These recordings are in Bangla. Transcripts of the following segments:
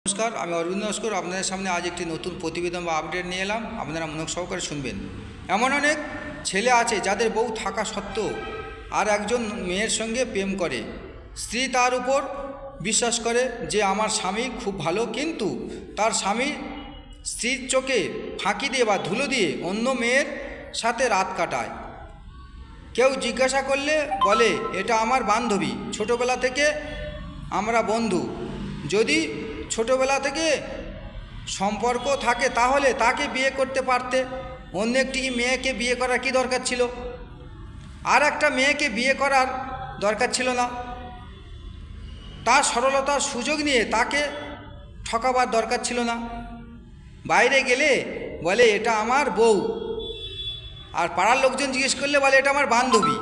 নমস্কার, আমি অরবিন্দ নস্কর। আপনাদের সামনে আজ একটি নতুন প্রতিবেদন বা আপডেট নিয়ে এলাম। আপনারা মনোযোগ সহকারে শুনবেন। এমন অনেক ছেলে আছে যাদের বউ থাকা সত্ত্বেও আর একজন মেয়ের সঙ্গে প্রেম করে। স্ত্রী তার উপর বিশ্বাস করে যে আমার স্বামী খুব ভালো, কিন্তু তার স্বামী স্ত্রীর চোখে ফাঁকি দিয়ে বা ধুলো দিয়ে অন্য মেয়ের সাথে রাত কাটায়। কেউ জিজ্ঞাসা করলে বলে এটা আমার বান্ধবী, ছোটোবেলা থেকে আমরা বন্ধু। যদি ছোটোবেলা থেকে সম্পর্ক থাকে তাহলে তাকে বিয়ে করতে পারতে। অন্য একটি মেয়েকে বিয়ে করার কী দরকার ছিল? আর একটা মেয়েকে বিয়ে করার দরকার ছিল না। তার সরলতার সুযোগ নিয়ে তাকে ঠকাবার দরকার ছিল না। বাইরে গেলে বলে এটা আমার বউ, আর পাড়ার লোকজন জিজ্ঞেস করলে বলে এটা আমার বান্ধবী,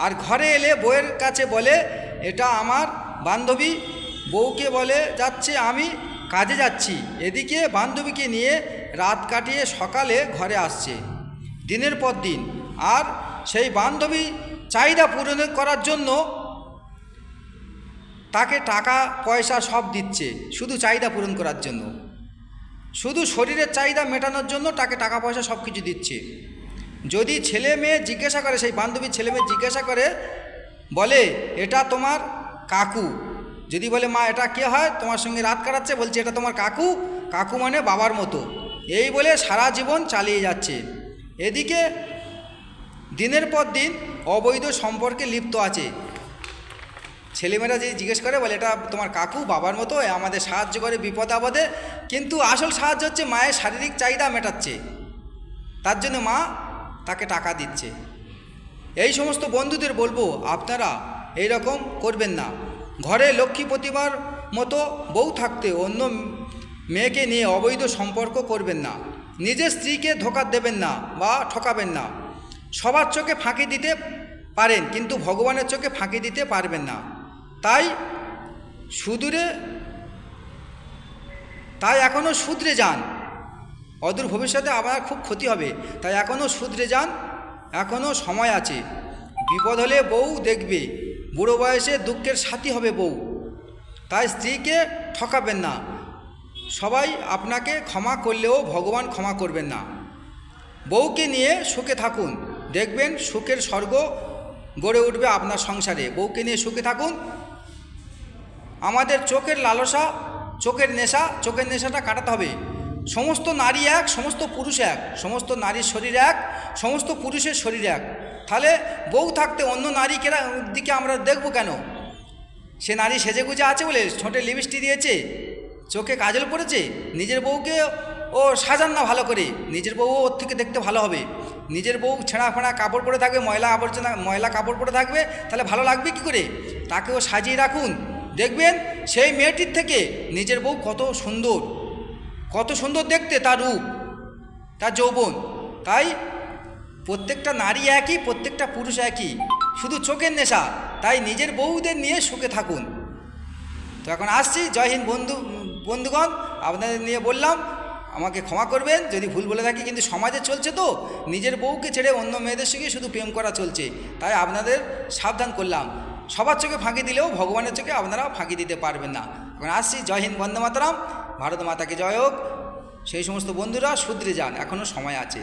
আর ঘরে এলে বউয়ের কাছে বলে এটা আমার বান্ধবী। বউকে বলে যাচ্ছে আমি কাজে যাচ্ছি, এদিকে বান্ধবীকে নিয়ে রাত কাটিয়ে সকালে ঘরে আসছে দিনের পর দিন। আর সেই বান্ধবী চাহিদা পূরণ করার জন্য তাকে টাকা পয়সা সব দিচ্ছে, শুধু চাহিদা পূরণ করার জন্য, শুধু শরীরের চাহিদা মেটানোর জন্য তাকে টাকা পয়সা সব কিছু দিচ্ছে। যদি ছেলে মেয়ে জিজ্ঞাসা করে, সেই বান্ধবীর ছেলে মেয়ে জিজ্ঞাসা করে বলে এটা তোমার কাকু। যদি বলে মা এটা কে হয় তোমার সঙ্গে রাত কাটাচ্ছে, বলছে এটা তোমার কাকু। কাকু মানে বাবার মতো। এই বলে সারা জীবন চালিয়ে যাচ্ছে। এদিকে দিনের পর দিন অবৈধ সম্পর্কে লিপ্ত আছে। ছেলেমেয়েরা যে জিজ্ঞেস করে বলে এটা তোমার কাকু, বাবার মতো, আমাদের সাহায্য করে বিপদ আপদে, কিন্তু আসল সাহায্য হচ্ছে মায়ের শারীরিক চাহিদা মেটাচ্ছে, তার জন্য মা তাকে টাকা দিচ্ছে। এই সমস্ত বন্ধুদের বলবো আপনারা এই রকম করবেন না। ঘরে লক্ষ্মী প্রতিমার মতো বউ থাকতে অন্য মেয়েকে নিয়ে অবৈধ সম্পর্ক করবেন না। নিজের স্ত্রীকে ধোঁকা দেবেন না বা ঠকাবেন না। সবার চোখে ফাঁকি দিতে পারেন, কিন্তু ভগবানের চোখে ফাঁকি দিতে পারবেন না। তাই এখনও শুধরে যান। অদূর ভবিষ্যতে আমার খুব ক্ষতি হবে, তাই এখনও শুধরে যান, এখনও সময় আছে। বিপদ হলে বউ দেখবে, বুড়ো বয়সে দুঃখের সাথী হবে বউ। তাই স্ত্রীকে ঠকাবেন না। সবাই আপনাকে ক্ষমা করলেও ভগবান ক্ষমা করবেন না। বউকে নিয়ে সুখে থাকুন, দেখবেন সুখের স্বর্গ গড়ে উঠবে আপনার সংসারে। বউকে নিয়ে সুখে থাকুন। আমাদের চোখের লালসা, চোখের নেশাটা কাটাতে হবে। সমস্ত নারী এক, সমস্ত পুরুষ এক, সমস্ত নারীর শরীর এক, সমস্ত পুরুষের শরীর এক। তাহলে বউ থাকতে অন্য নারীকে দিকে আমরা দেখব কেন? সে নারী সেজেগুজে আছে বলে ঠোঁটে লিপস্টিক দিয়েছে, চোখে কাজল পড়েছে, নিজের বউকে ও সাজান না ভালো করে, নিজের বউ ওর থেকে দেখতে ভালো হবে। নিজের বউ ছেঁড়া ফাঁড়া কাপড় পরে থাকবে, ময়লা কাপড় পরে থাকবে, তাহলে ভালো লাগবে কি করে? তাকেও সাজিয়ে রাখুন, দেখবেন সেই মেয়েটির থেকে নিজের বউ কত সুন্দর দেখতে, তার রূপ, তার যৌবন। তাই প্রত্যেকটা নারী একই, প্রত্যেকটা পুরুষ একই, শুধু চোখের নেশা। তাই নিজের বউদের নিয়ে সুখে থাকুন। তো এখন আসছি। জয় হিন্দ বন্ধুগণ, আপনাদের নিয়ে বললাম, আমাকে ক্ষমা করবেন যদি ভুল বলে থাকি, কিন্তু সমাজে চলছে তো নিজের বউকে ছেড়ে অন্য মেয়েদের সঙ্গে শুধু প্রেম করা চলছে, তাই আপনাদের সাবধান করলাম। সবার চোখে ফাঁকি দিলেও ভগবানের চোখে আপনারা ফাঁকি দিতে পারবেন না। এখন আসছি। জয় হিন্দ, বন্দে মাতরম, ভারত মাতাকে জয় হোক। সেই সমস্ত বন্ধুরা শুধরে যান, এখনও সময় আছে।